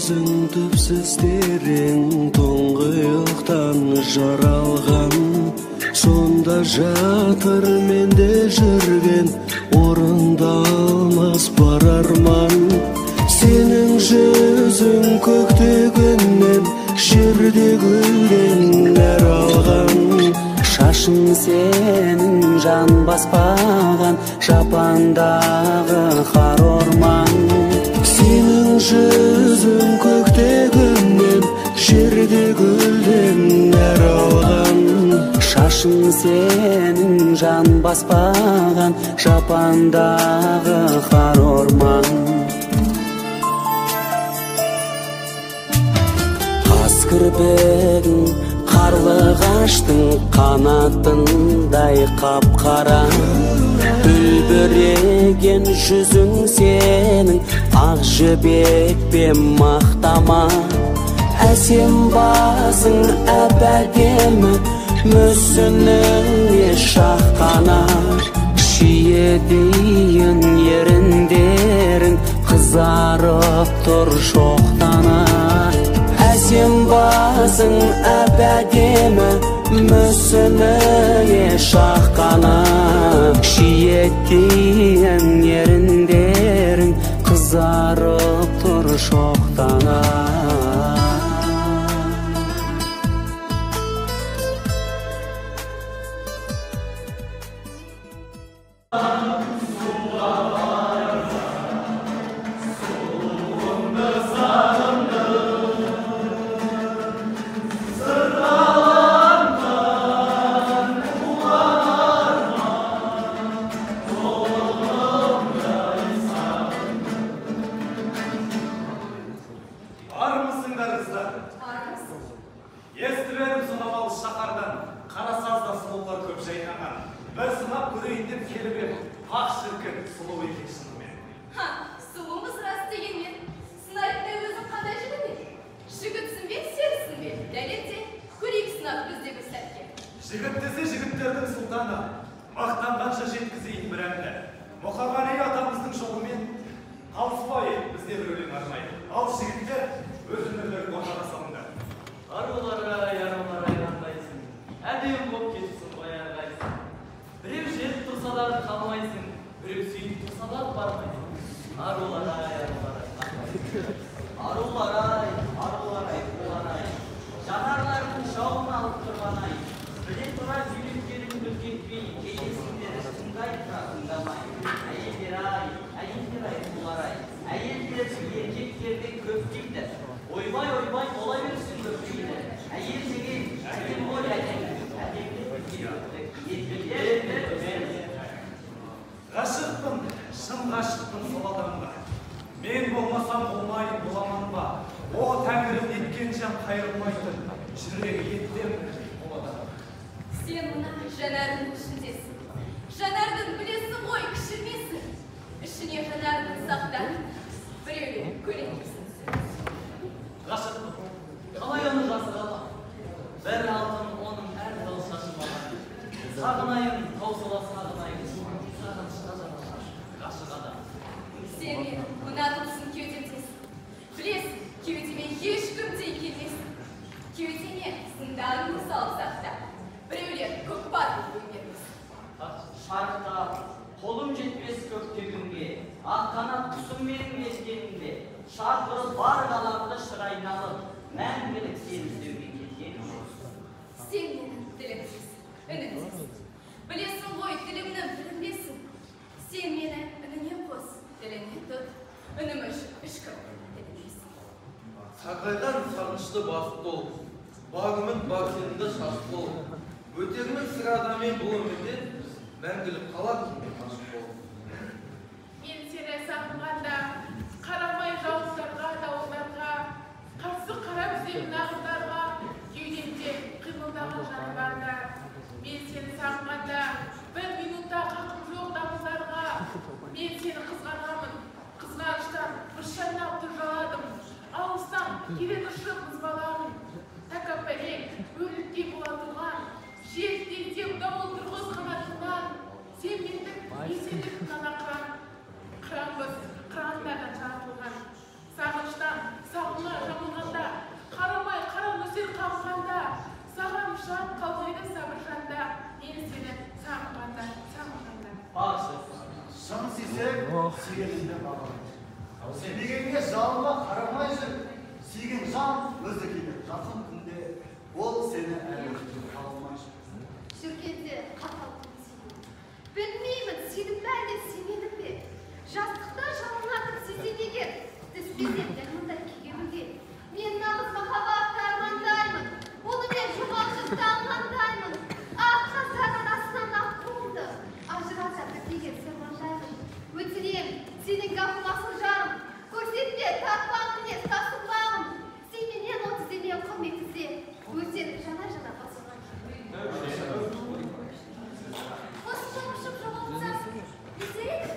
көзің түпсіз терең тұңғиықтан жаралған, сонда жатыр менде жүрген орындалмас бар арман. Сенің жүзің көкте күннен, жерде гүлден нәр алған. Шашың сенің жан баспаған жапандағы қар орман. Сенің жүзің көкте күннен, жерде гүлден нәр алған. Шашың сенің жан баспаған жапандағы қар орман. Қас кірпігің қарлығаштың қанатындай қап-қара, үлбіреген жүзің сенің ақ жібекпен мақтама. Әсем басың әп-әдемі, мүсініңе шаққана. Шиедейін еріндерің қызарып тұр шоқтана. Әсем басың әп-әдемі, мүсініңе шаққана. Шиедейін еріндерің қызарып тұр шоқтана. Қыран қырандардан жаратылған, сағыныштан, сағыныш сүйгеніңді бағалайды. Сүйгенге жалыма қарамайсың, сүйген жан өзі келер. Жақын күнде ол сені әлі қалмайшы. Жүргенде қаталдым сені. Білмеймін, сенің бәріне сенедім бе? Жастықта жалынатып сезен егер, түспесемден мұндай күйгемге. Мен нағыз махаббатты армандаймын, оны мен жоғалтып талмандаймын. Ақ қазанның астынан ақ қолды, ажыратады деген сырмандаймын. Өтінем, сенің ғафыласың жарым, көрсетпе тартпан мінез тасылмағым. Сенменен отыз емеу құрметтізе, өздерің жана-жана басылған. Осы жомышып жоғалтсам, нетер еді?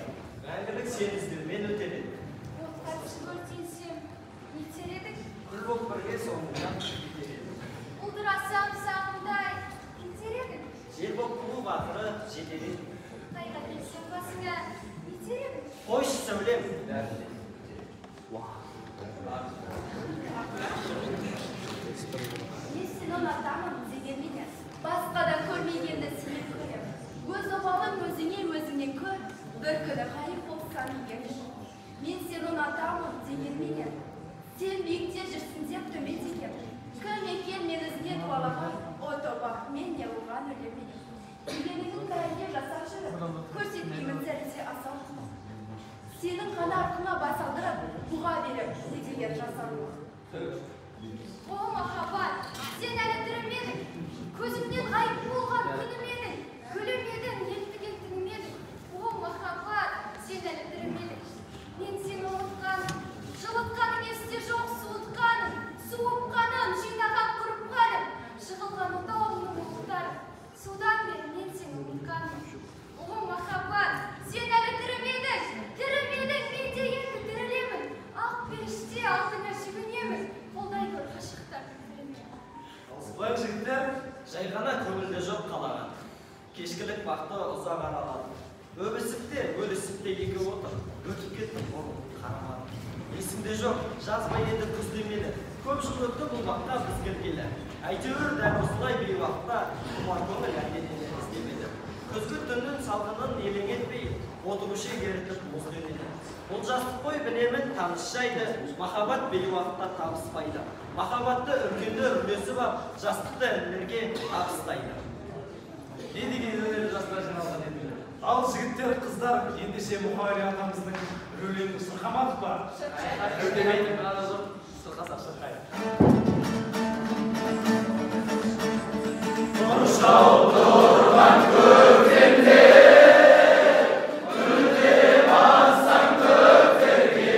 Мәңгілік сен іздеу, мен өтеді. Отқа түсіп өртенсем, нетер едік? Күл боп бірге соңынан кетер еді. Ұлдырасам сағымдай, нетер едік? Жел боп құлы батыры жетер еді. Тайға келсем басыңа, нетер едік? Қойшы сәулем, бәрінде. Мен сені ұнатамын деген менен, басқа да көрмегенді сенен көрем. Өз обалың өзіңе көр, бір күні ғайып болсаң егер. Мен сені ұнатамын деген менен, сен биікте жүрсің деп төмендеген. Кім екен мен ізіне туалаған, о тоба, мен не оған өлемейін. Дегеніңнің бәріне жасап жүріп, көрсетпеймін сәрізе асау. Сенің ғана арқыңа бас алдырып, бұға беріп, не деген жасарлық. О, махаббат, сен әлі тірімедің, көзімнен ғайып болған күнімедің, күлімедің, ентігентігімедің. О, махаббат, сен әлі тірімедің, мен сені ұмытқаным, жылытқаның есте жоқ суытқаным, суыпқаным, жинаған құрыпқаным, жығылған отауымның ұлықтарым, судан бері мен сені ұмытқаным. О, махаббат, сен әлі тірімедің, мен де енді тірілемін, ақ періште алдыңа жүгінемін, қолдай көр ғашықтар тірімен. Осылай жігіттер, жай ғана көңілде жоқ қалаған. Кешкілік бақты ұзақ аралады. Бөлісіп те екі отыр, өтіп кетті қолым қарамады. Есімде жоқ, жазбай еді күз демеді. Көп жыл өтті бұл бақта біз келгелі. Әйтеуір дәл осылай бейуақта құмар көңіл әлденені іздемеді. Күзгі түннің салқынын елең етпей, отырушы ерітіп мұз дөнеді. Бұл жастық қой білемін таныс жайды, махаббат бейуақта табыспайды. Махаббатты үлкендер үлесіп ап, жастықты інілерге табыстайды. Не деген өнер жастар жиналған еді? Ал жігіттер, қыздар, ендеше Мұқағали атамыздың рөлеңін сырқамадық па? Өтемейтін ғана жоқ, сырқасақ шырқайды. Тұршау тұрған көктемде, күлде бассаң көктерге,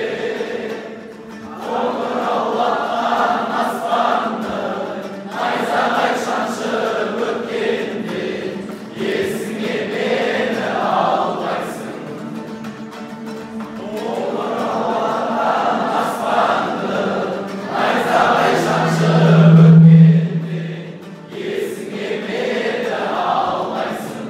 қоңыр аулатқан аспанды, найзағай шаншып өткенде, есіңе мені алғайсың. Қоңыр аулатқан аспанды, найзағай шаншып өткенде, есіңе мені алғайсың.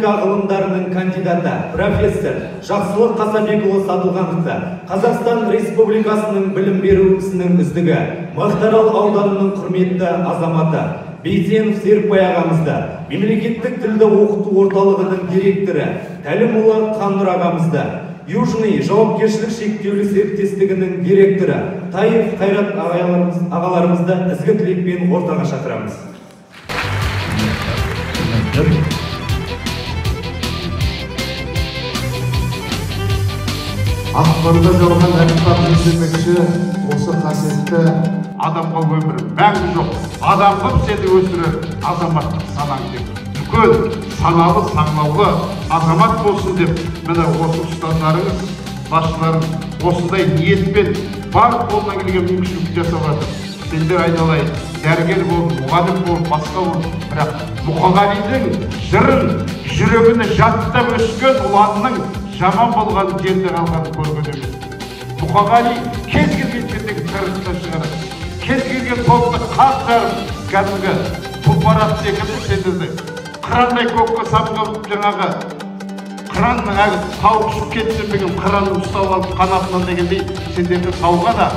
педагогика ғылымдарының кандидаты, профессор Жақсылық Қасабекұлы Сатылғановты, Қазақстан Республикасының білім беру ісінің үздігі, Мақтаарал ауданының құрметті азаматы Бейсенов Серікбай ағамызды, мемлекеттік тілді оқыту орталығының директоры Тәлімұлы Қаннұр ағамызды, Южный жауапкершілік шектеулі серіктестігінің директоры Таев Қайрат ағаларымызды ізгі тілекпен ортаға шақырамыз. Ақпарда жалған әліппақ демекші осы қасиетті адамға өмір мәңгі жоқ. Адамға сені өсірер азаматтық санаң деп. Үлкен саналы саңлаулы азамат болсын деп, міне осы ұстаздарыңыз, басшыларыңыз осындай ниетпен бар қолынан келген мүмкіншілік жасап жатыр. Сендер айналайын, дәрігер бол, мұғалім бол, басқа бол, бірақ Мұқағалидың жырын, жүрегіне жаттап өскен ұланның жаман болған жерде қалған көрген емес. Мұқағали кез келген жердегі тәрізді шығарады. Кез келген топты қақ жарып, кәдімгі тұлпарат секілді сендерді қырандай көкке самғап жаңағы қыранның әлі тауып ұшып кетсем деген қыранды ұстап алып қанатынан дегендей сендерді тауға да,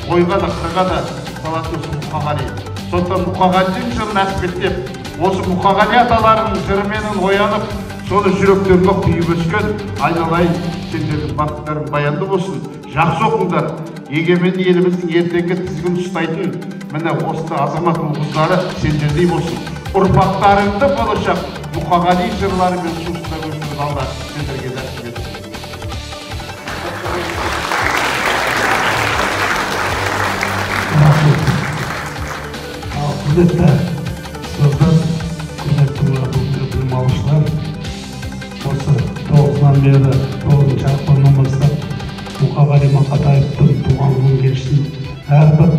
ойға да, қырға да салатын осы Мұқағали. Сондықтан Мұқағалидың жырын әспеттеп, осы Мұқағали аталарының жырыменен оянып, соны жүректерге құйып өскен айналайын сендердің бақыттарың баянды болсын. Жақсы оқыңдар. Егемен еліміздің ертеңгі тізгін ұстайтын міне осы азамат ұл-қыздары сендердей болсын. Ұрпақтарыңды болашақ Мұқағали жырлары мен сусында өсіріп алда сендерге нәсіп етсін. Құрметті ұстаздар, құрметті білім алушылар, осы 9-нан бері 9-ші ақпаннан бастап Мұқағали Мақатаевтың туған күнін кешсін әрбір